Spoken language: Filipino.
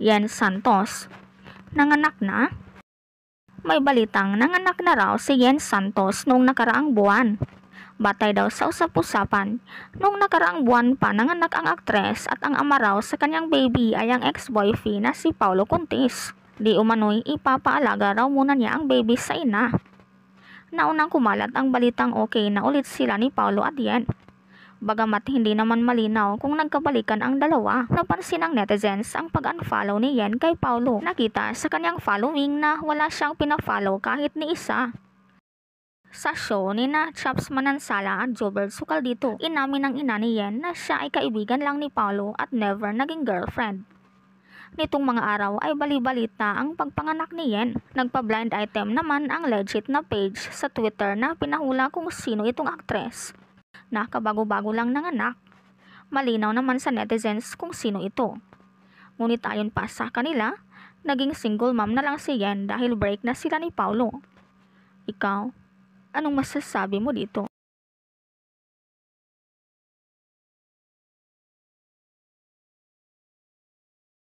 Yen Santos. Nanganak na? May balitang nanganak na raw si Yen Santos noong nakaraang buwan. Batay daw sa usap-usapan, noong nakaraang buwan pa nanganak ang aktres at ang ama raw sa kanyang baby ay ang ex-boyfriend na si Paulo Contis. Di umano'y ipapaalaga raw muna niya ang baby sa ina. Naunang kumalat ang balitang okay na ulit sila ni Paulo at Yen. Bagamat hindi naman malinaw kung nagkabalikan ang dalawa, napansin ng netizens ang pag-unfollow ni Yen kay Paulo. Nakita sa kanyang following na wala siyang pinafollow kahit ni isa. Sa show ni na Chaps Manansala at Jobert Sukaldito, inamin ng ina ni Yen na siya ay kaibigan lang ni Paulo at never naging girlfriend. Nitong mga araw ay bali-balita ang pagpanganak ni Yen. Nagpa-blind item naman ang legit na page sa Twitter na pinahula kung sino itong aktres na kabago-bago lang nanganak. Malinaw naman sa netizens kung sino ito. Ngunit ayon pa sa kanila, naging single mom na lang si Yen dahil break na sila ni Paulo. Ikaw, anong masasabi mo dito?